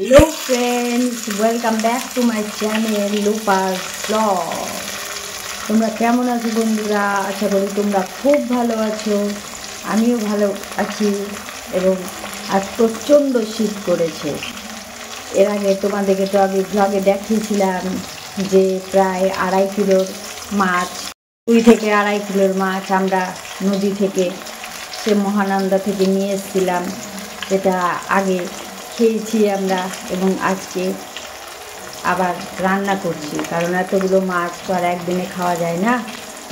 Hello friends, welcome back to my channel Lupa's Vlog। তোমরা কেমন আছো বন্ধুরা? আশা করি তোমরা খুব ভালো আছো। আমিও ভালো আছি এবং আজ প্রচণ্ড শীত করেছে। এর আগে তোমাদেরকে তো আমি ব্লগে দেখিয়েছিলাম যে প্রায় 2.5 কিলোর মাছ, 2 থেকে 2.5 কিলোর মাছ আমরা নদী থেকে সে মহানন্দা থেকে নিয়ে এসেছিলাম। যেটা আগে খেয়েছি আমরা এবং আজকে আবার রান্না করছি, কারণ এতগুলো মাছ তো আর একদিনে খাওয়া যায় না।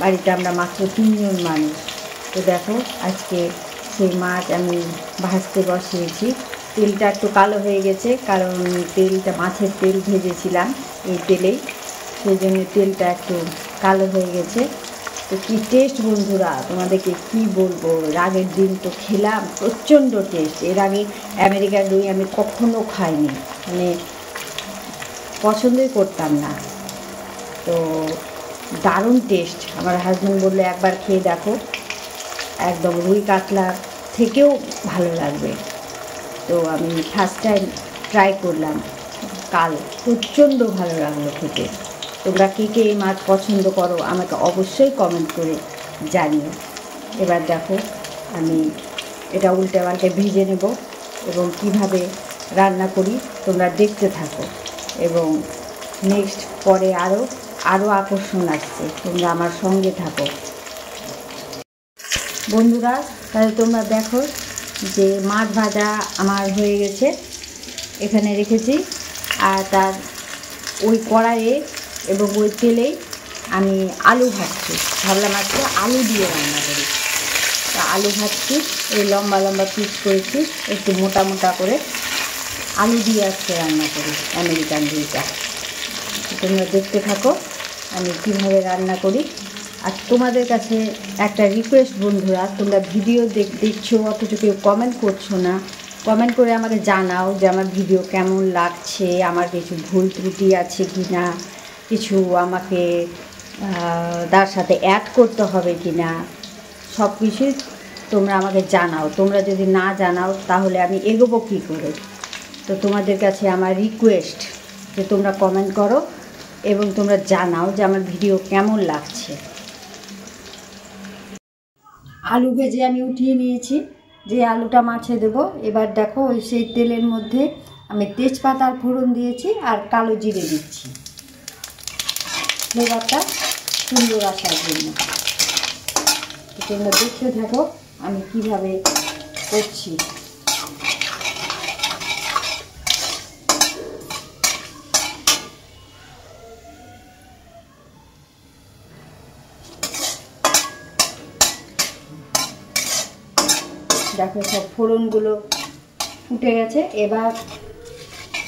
বাড়িতে আমরা মাত্র 3 জন মানুষ। তো দেখো আজকে সেই মাছ আমি ভাজতে বসিয়েছি। তেলটা একটু কালো হয়ে গেছে, কারণ তেলটা মাছের তেল ভেজেছিলাম এই তেলেই, সেই জন্য তেলটা একটু কালো হয়ে গেছে। তো কী টেস্ট বন্ধুরা, তোমাদেরকে কি বলবো। আগের দিন তো খেলাম, প্রচণ্ড টেস্ট। এর আগে আমেরিকার রুই আমি কখনো খাইনি, মানে পছন্দই করতাম না। তো দারুণ টেস্ট। আমার হাজব্যান্ড বললো একবার খেয়ে দেখো, একদম রুই কাতলার থেকেও ভালো লাগবে। তো আমি ফার্স্ট টাইম ট্রাই করলাম কাল, প্রচণ্ড ভালো লাগলো খেতে। তোমরা কে কে এই মাছ পছন্দ করো আমাকে অবশ্যই কমেন্ট করে জানিও। এবার দেখো আমি এটা উল্টে পাল্টে ভেজে নেব এবং কিভাবে রান্না করি তোমরা দেখতে থাকো, এবং নেক্সট পরে আরও আকর্ষণ আসছে, তোমরা আমার সঙ্গে থাকো বন্ধুরা। তাহলে তোমরা দেখো যে মাছ ভাজা আমার হয়ে গেছে, এখানে রেখেছি। আর তার ওই কড়াইয়ে এবং ওই তেলেই আমি আলু ভাজছি। ভাবলাম আজকে আলু দিয়ে রান্না করি। তা আলু ভাজছি, এই লম্বা লম্বা পিস করেছি একটু মোটা মোটা করে। আলু দিয়ে আজকে রান্না করি আমেরিকান রুইটা। তোমরা দেখতে থাকো আমি কীভাবে রান্না করি। আর তোমাদের কাছে একটা রিকোয়েস্ট বন্ধুরা, তোমরা ভিডিও দেখছো অথচ কেউ কমেন্ট করছো না। কমেন্ট করে আমাকে জানাও যে আমার ভিডিও কেমন লাগছে, আমার কিছু ভুল ত্রুটি আছে কি না, কিছু আমাকে তার সাথে অ্যাড করতে হবে কি না, সব কিছুই তোমরা আমাকে জানাও। তোমরা যদি না জানাও তাহলে আমি এগোবো কী করে। তো তোমাদের কাছে আমার রিকোয়েস্ট যে তোমরা কমেন্ট করো এবং তোমরা জানাও যে আমার ভিডিও কেমন লাগছে। আলু ভেজে আমি উঠিয়ে নিয়েছি, যে আলুটা মাছে দেবো। এবার দেখো ওই সেই তেলের মধ্যে আমি তেজপাতার ফোড়ন দিয়েছি আর কালো জিরে দিচ্ছি, ফ্লেভারটা সুন্দর আসার জন্য। তোমরা দেখতে থাকো আমি কিভাবে করছি। দেখো সব ফোড়নগুলো ফুটে গেছে। এবার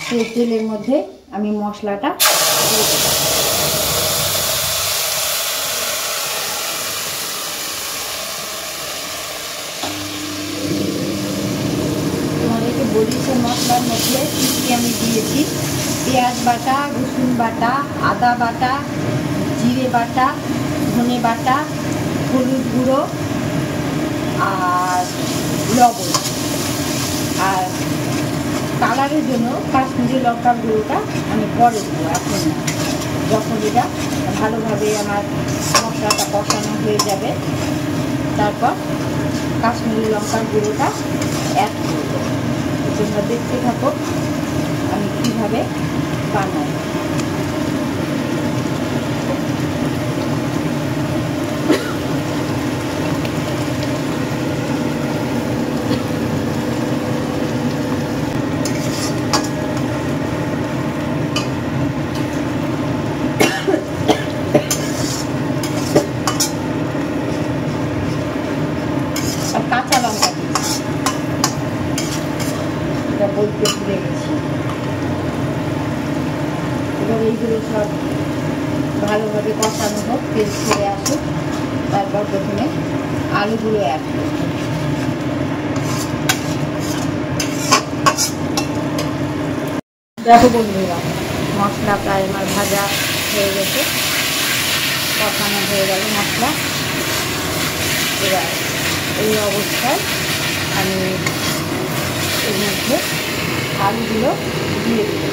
সেই তেলের মধ্যে আমি মশলাটা দিয়ে দেবো। তোমাদেরকে বলি সে মশলার মধ্যে কী কী আমি দিয়েছি। পেঁয়াজ বাটা, রসুন বাটা, আদা বাটা, জিরে বাটা, ধনে বাটা, হলুদ গুঁড়ো আর লবণ, আর কালারের জন্য কাশ্মীরি লঙ্কার গুঁড়োটা আমি পরে দেবো, এখন না। যখন এটা ভালোভাবে আমার মশলাটা কষানো হয়ে যাবে তারপর কাশ্মীরি লঙ্কার গুঁড়োটা অ্যাড করবো। তোমরা দেখতে থাকো আমি কীভাবে বানাই। আর কাঁচা লঙ্কা দিচ্ছি, এটা বলতে ভুলে গেছি। এবার এইগুলো সব ভালোভাবে কষানো হোক, তেল ছেড়ে আসুক, তারপর প্রথমে আলুগুলো অ্যাড করব। দেখো বন্ধুরা মশলা প্রায় আমার ভাজা হয়ে গেছে, কষানো হয়ে গেল মশলা। এবার এই অবস্থায় আমি এর মধ্যে আলুগুলো দিয়ে দিল।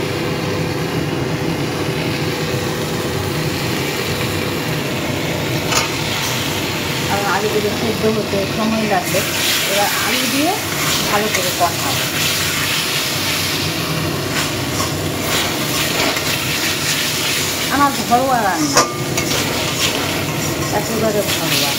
আর আলুগুলো সেদ্ধ হতে সময় লাগবে। এবার আলু দিয়ে ভালো করে কষাবো। আমার ঘরোয়া রান্না, একেবারে ঘরোয়া।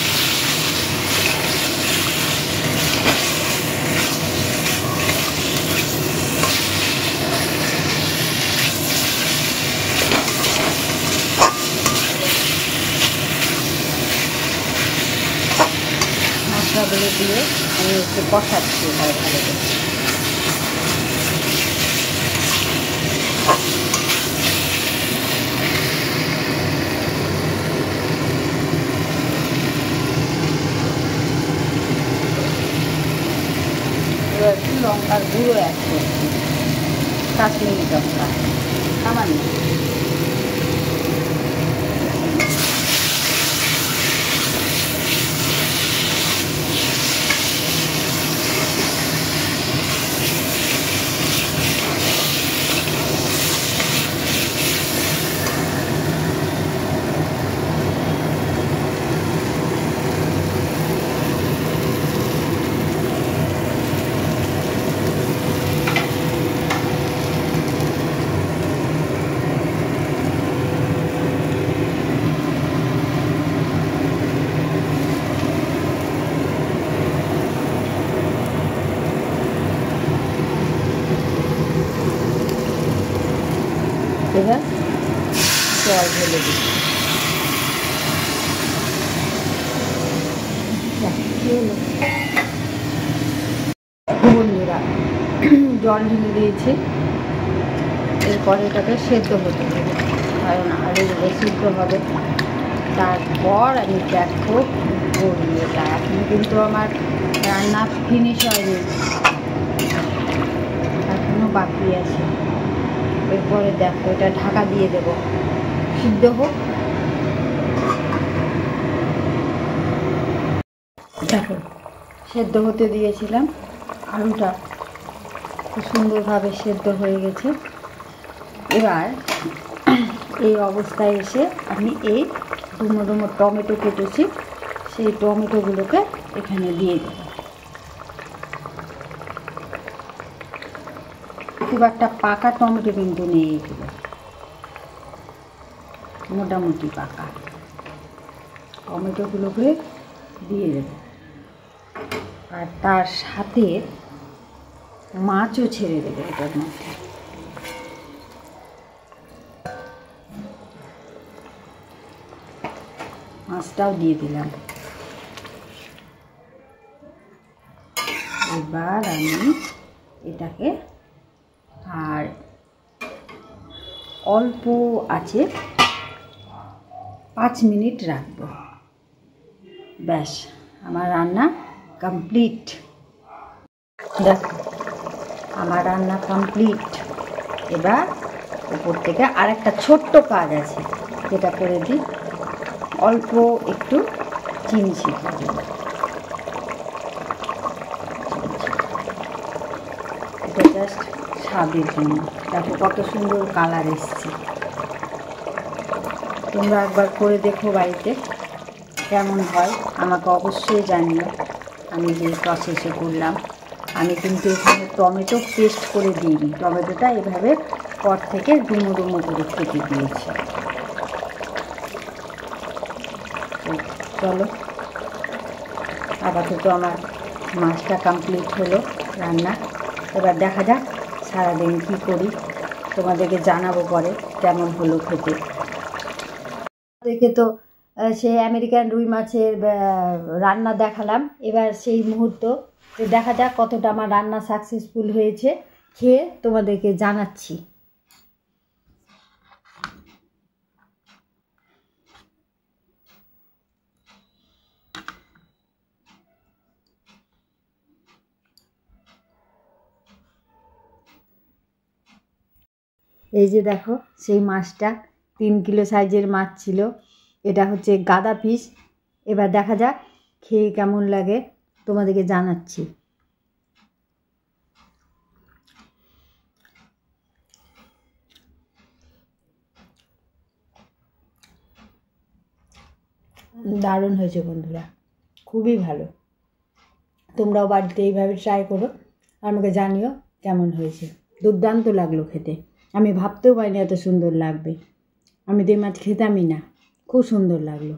মশলাগুলো দিয়ে আমি একটু কষাচ্ছি ভালো করে। এবার একটু লঙ্কার গুঁড়ো অ্যাড করছি, কাশ্মীরি লঙ্কা সামান্য। এবার জল ঢেলে দিই। বন্ধুরা, জল ঢেলে দিয়েছি। এরপর এটাকে সেদ্ধ হতে দেবো, কারণ আলুগুলো সিদ্ধ হবে। তারপর আমি দেখো করি এটা। এখন কিন্তু আমার রান্না ফিনিশ হয়নি, এখনও বাকি আছে। এরপরে দেখো এটা ঢাকা দিয়ে দেবো, সিদ্ধ হোক। দেখো সেদ্ধ হতে দিয়েছিলাম, আলুটা খুব সুন্দরভাবে সেদ্ধ হয়ে গেছে। এবার এই অবস্থায় এসে আমি এই ডুমো ডুমো টমেটো কেটেছি, সেই টমেটোগুলোকে এখানে দিয়ে দেব। খুব একটা পাকা টমেটো কিন্তু নেই, এগুলো মোটামুটি পাকা। টমেটোগুলোকে দিয়ে দেব। আর তার সাথে মাছও ছেড়ে দেবো এটার মধ্যে। মাছটাও দিয়ে দিলাম। এবার আমি এটাকে আর অল্প আছে 5 মিনিট রাখবো। ব্যাস, আমার রান্না কমপ্লিট। দেখো আমার রান্না কমপ্লিট। এবার উপর থেকে আরেকটা ছোট্ট কাজ আছে, যেটা করে দিই। অল্প একটু চিনি ছিটিয়ে দিই। এটা জাস্ট স্বাদের জন্য। দেখো কত সুন্দর কালার এসছে। তোমরা একবার করে দেখো বাড়িতে, কেমন হয় আমাকে অবশ্যই জানিও। আমি যে প্রসেসে করলাম, আমি কিন্তু এখানে টমেটো পেস্ট করে দিইনি, টমেটোটা এভাবে পর থেকে ডুমো ডুমো করে কেটে দিয়েছি। চলো, আপাতত আমার মাছটা কমপ্লিট হলো রান্না। এবার দেখা যাক সারাদিন কী করি, তোমাদেরকে জানাবো পরে কেমন হলো খেতে। দেখে তো সেই আমেরিকান রুই মাছের রান্না দেখালাম। এবার সেই মুহূর্ত, তো দেখা যাক কতটা আমার রান্না সাকসেসফুল হয়েছে, খেয়ে তোমাদেরকে জানাচ্ছি। এই যে দেখো সেই মাছটা 3 কিলো সাইজের মাছ ছিল। এটা হচ্ছে গাদা পিস। এবার দেখা যাক খেয়ে কেমন লাগে, তোমাদেরকে জানাচ্ছি। দারুণ হয়েছে বন্ধুরা, খুবই ভালো। তোমরাও বাড়িতে এইভাবে ট্রাই করো, আমাকে জানিও কেমন হয়েছে। দুর্দান্ত লাগলো খেতে, আমি ভাবতেও পারিনি এত সুন্দর লাগবে। আমি তো এই মাছ খেতামই না, খুব সুন্দর লাগলো।